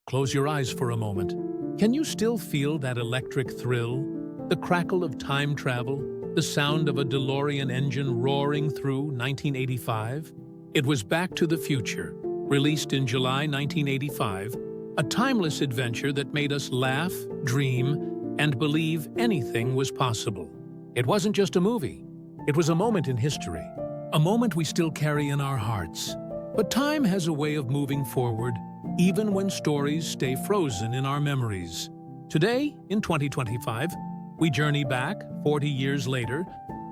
Close your eyes for a moment. Can you still feel that electric thrill? The crackle of time travel? The sound of a DeLorean engine roaring through 1985? It was Back to the Future, released in July 1985, a timeless adventure that made us laugh, dream, and believe anything was possible. It wasn't just a movie. It was a moment in history, a moment we still carry in our hearts. But time has a way of moving forward, even when stories stay frozen in our memories. Today, in 2025, we journey back, 40 years later,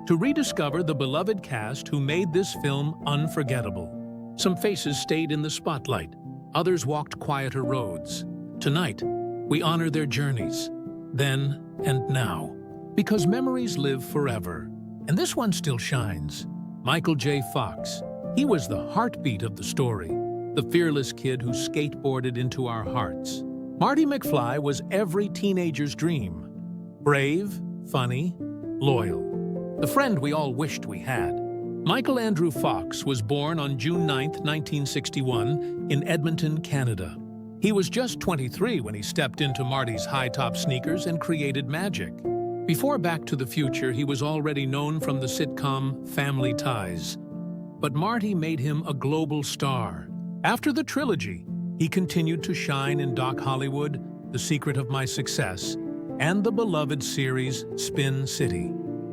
to rediscover the beloved cast who made this film unforgettable. Some faces stayed in the spotlight, others walked quieter roads. Tonight, we honor their journeys, then and now, because memories live forever. And this one still shines. Michael J. Fox. He was the heartbeat of the story, the fearless kid who skateboarded into our hearts. Marty McFly was every teenager's dream. Brave, funny, loyal. The friend we all wished we had. Michael Andrew Fox was born on June 9, 1961, in Edmonton, Canada. He was just 23 when he stepped into Marty's high-top sneakers and created magic. Before Back to the Future, he was already known from the sitcom Family Ties. But Marty made him a global star. After the trilogy, he continued to shine in Doc Hollywood, The Secret of My Success, and the beloved series Spin City.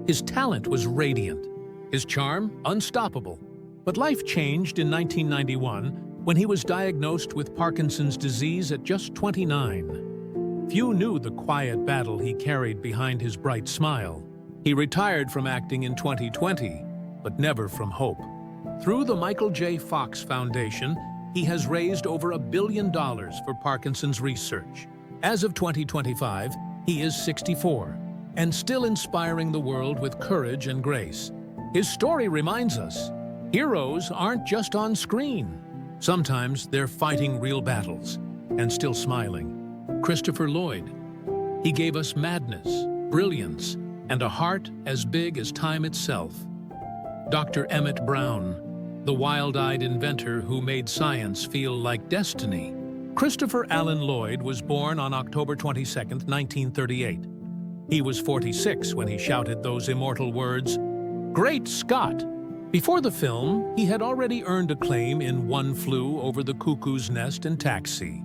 His talent was radiant, his charm unstoppable. But life changed in 1991 when he was diagnosed with Parkinson's disease at just 29. Few knew the quiet battle he carried behind his bright smile. He retired from acting in 2020, but never from hope. Through the Michael J. Fox Foundation, he has raised over $1 billion for Parkinson's research. As of 2025, he is 64, and still inspiring the world with courage and grace. His story reminds us, heroes aren't just on screen. Sometimes they're fighting real battles, and still smiling. Christopher Lloyd. He gave us madness, brilliance, and a heart as big as time itself. Dr. Emmett Brown. The wild-eyed inventor who made science feel like destiny. Christopher Allen Lloyd was born on October 22, 1938. He was 46 when he shouted those immortal words, "Great Scott!" Before the film, he had already earned acclaim in One Flew Over the Cuckoo's Nest and Taxi.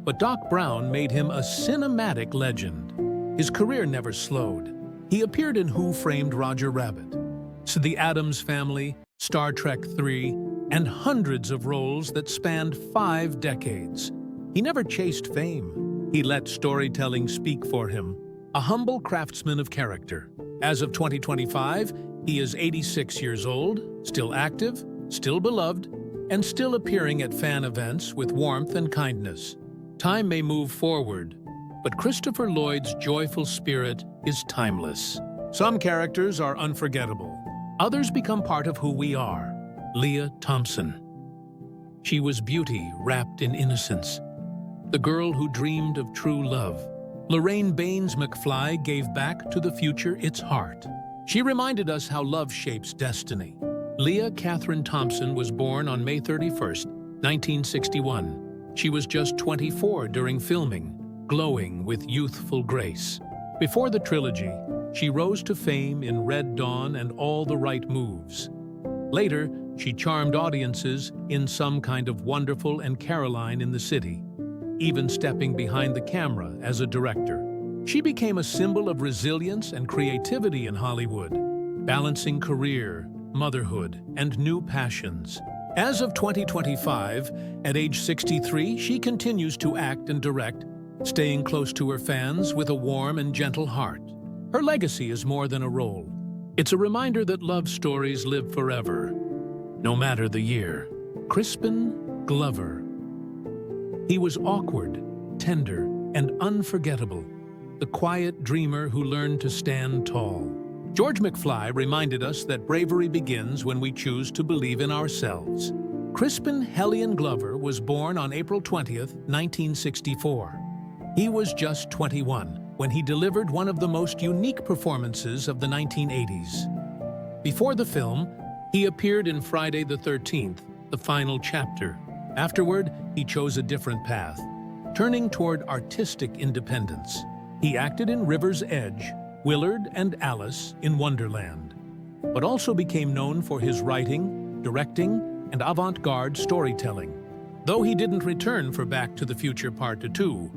But Doc Brown made him a cinematic legend. His career never slowed. He appeared in Who Framed Roger Rabbit, So The Addams Family, Star Trek III, and hundreds of roles that spanned 5 decades. He never chased fame. He let storytelling speak for him, a humble craftsman of character. As of 2025, he is 86 years old, still active, still beloved, and still appearing at fan events with warmth and kindness. Time may move forward, but Christopher Lloyd's joyful spirit is timeless. Some characters are unforgettable. Others become part of who we are. Lea Thompson. She was beauty wrapped in innocence, the girl who dreamed of true love. Lorraine Baines McFly gave Back to the Future its heart. She reminded us how love shapes destiny. Lea Catherine Thompson was born on May 31, 1961. She was just 24 during filming, glowing with youthful grace. Before the trilogy, she rose to fame in Red Dawn and All the Right Moves. Later, she charmed audiences in Some Kind of Wonderful and Caroline in the City, even stepping behind the camera as a director. She became a symbol of resilience and creativity in Hollywood, balancing career, motherhood, and new passions. As of 2025, at age 63, she continues to act and direct, staying close to her fans with a warm and gentle heart. Her legacy is more than a role. It's a reminder that love stories live forever, no matter the year. Crispin Glover. He was awkward, tender, and unforgettable, the quiet dreamer who learned to stand tall. George McFly reminded us that bravery begins when we choose to believe in ourselves. Crispin Hellion Glover was born on April 20, 1964. He was just 21 when he delivered one of the most unique performances of the 1980s. Before the film, he appeared in Friday the 13th, the final chapter. Afterward, he chose a different path, turning toward artistic independence. He acted in River's Edge, Willard, and Alice in Wonderland, but also became known for his writing, directing, and avant-garde storytelling, though he didn't return for Back to the Future Part 2.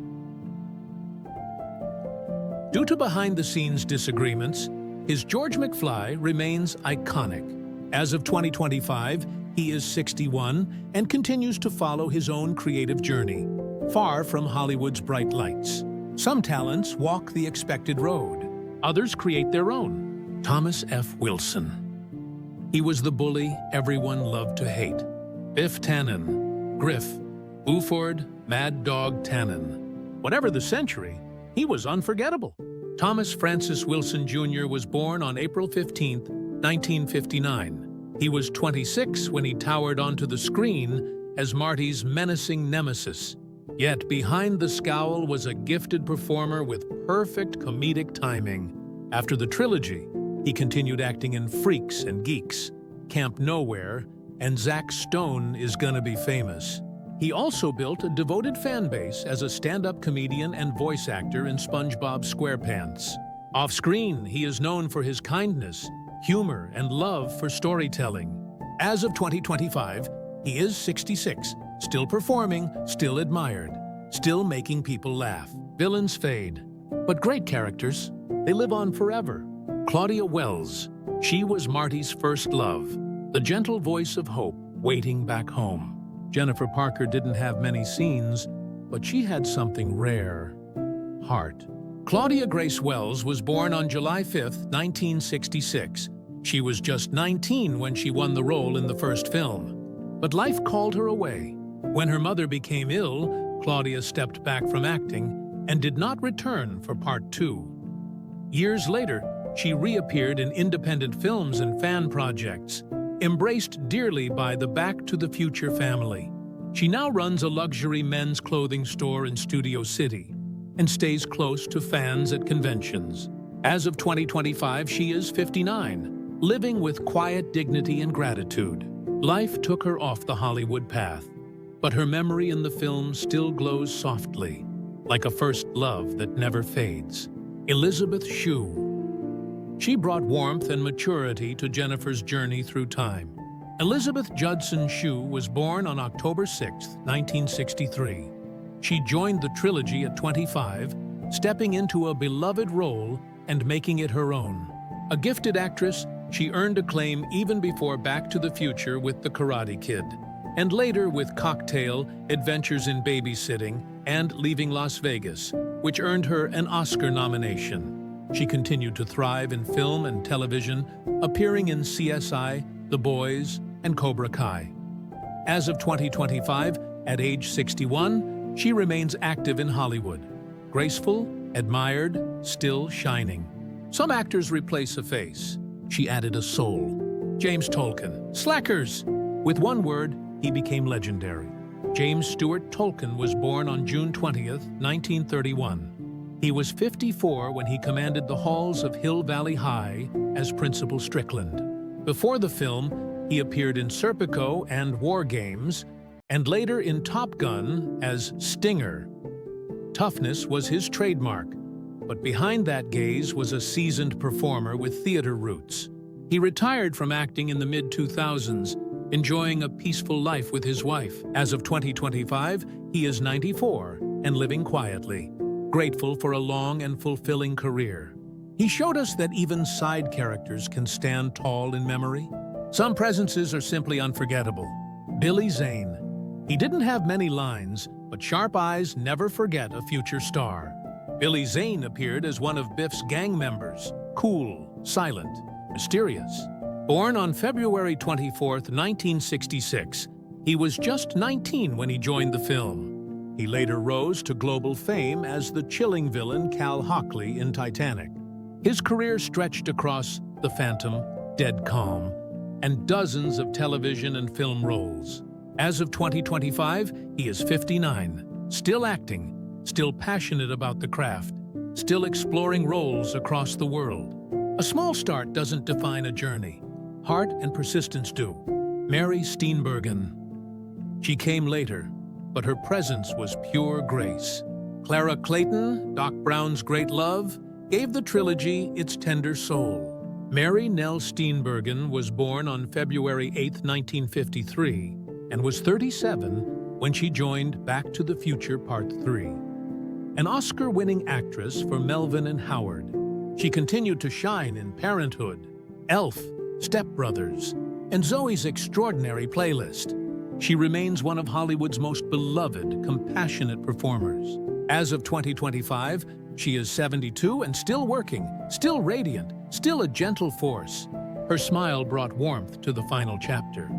Due to behind-the-scenes disagreements, his George McFly remains iconic. As of 2025, he is 61 and continues to follow his own creative journey, far from Hollywood's bright lights. Some talents walk the expected road. Others create their own. Thomas F. Wilson. He was the bully everyone loved to hate. Biff Tannen. Griff. Buford, Mad Dog Tannen. Whatever the century, he was unforgettable. Thomas Francis Wilson Jr. was born on April 15, 1959. He was 26 when he towered onto the screen as Marty's menacing nemesis. Yet behind the scowl was a gifted performer with perfect comedic timing. After the trilogy, he continued acting in Freaks and Geeks, Camp Nowhere, and Zack Stone Is Gonna Be Famous. He also built a devoted fan base as a stand-up comedian and voice actor in SpongeBob SquarePants. Off-screen, he is known for his kindness, humor, and love for storytelling. As of 2025, he is 66, still performing, still admired, still making people laugh. Villains fade, but great characters, they live on forever. Claudia Wells. She was Marty's first love, the gentle voice of hope waiting back home. Jennifer Parker didn't have many scenes, but she had something rare: heart. Claudia Grace Wells was born on July 5, 1966. She was just 19 when she won the role in the first film. But life called her away. When her mother became ill, Claudia stepped back from acting and did not return for Part 2. Years later, she reappeared in independent films and fan projects, embraced dearly by the Back to the Future family. She now runs a luxury men's clothing store in Studio City and stays close to fans at conventions. As of 2025, she is 59, living with quiet dignity and gratitude. Life took her off the Hollywood path, but her memory in the film still glows softly, like a first love that never fades. Elizabeth Shue. She brought warmth and maturity to Jennifer's journey through time. Elizabeth Judson Shue was born on October 6, 1963. She joined the trilogy at 25, stepping into a beloved role and making it her own. A gifted actress, she earned acclaim even before Back to the Future with The Karate Kid, and later with Cocktail, Adventures in Babysitting, and Leaving Las Vegas, which earned her an Oscar nomination. She continued to thrive in film and television, appearing in CSI, The Boys, and Cobra Kai. As of 2025, at age 61, she remains active in Hollywood. Graceful, admired, still shining. Some actors replace a face. She added a soul. James Tolkan. Slackers! With one word, he became legendary. James Stewart Tolkan was born on June 20th, 1931. He was 54 when he commanded the halls of Hill Valley High as Principal Strickland. Before the film, he appeared in Serpico and War Games, and later in Top Gun as Stinger. Toughness was his trademark, but behind that gaze was a seasoned performer with theater roots. He retired from acting in the mid-2000s, enjoying a peaceful life with his wife. As of 2025, he is 94 and living quietly, grateful for a long and fulfilling career. He showed us that even side characters can stand tall in memory. Some presences are simply unforgettable. Billy Zane. He didn't have many lines, but sharp eyes never forget a future star. Billy Zane appeared as one of Biff's gang members, cool, silent, mysterious. Born on February 24, 1966, he was just 19 when he joined the film. He later rose to global fame as the chilling villain Cal Hockley in Titanic. His career stretched across The Phantom, Dead Calm, and dozens of television and film roles. As of 2025, he is 59, still acting, still passionate about the craft, still exploring roles across the world. A small start doesn't define a journey. Heart and persistence do. Mary Steenburgen. She came later, but her presence was pure grace. Clara Clayton, Doc Brown's great love, gave the trilogy its tender soul. Mary Nell Steenburgen was born on February 8, 1953, and was 37 when she joined Back to the Future Part 3. An Oscar-winning actress for Melvin and Howard, she continued to shine in Parenthood, Elf, Step Brothers, and Zoe's Extraordinary Playlist. She remains one of Hollywood's most beloved, compassionate performers. As of 2025, she is 72 and still working, still radiant, still a gentle force. Her smile brought warmth to the final chapter.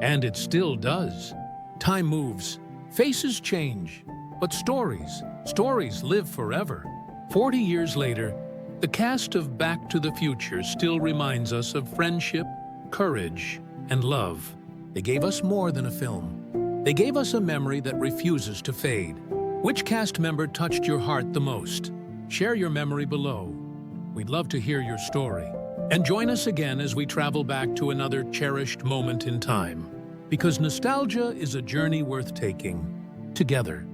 And it still does. Time moves, faces change, but stories live forever. 40 years later, the cast of Back to the Future still reminds us of friendship, courage, and love. They gave us more than a film. They gave us a memory that refuses to fade. Which cast member touched your heart the most? Share your memory below. We'd love to hear your story. And join us again as we travel back to another cherished moment in time. Because nostalgia is a journey worth taking together.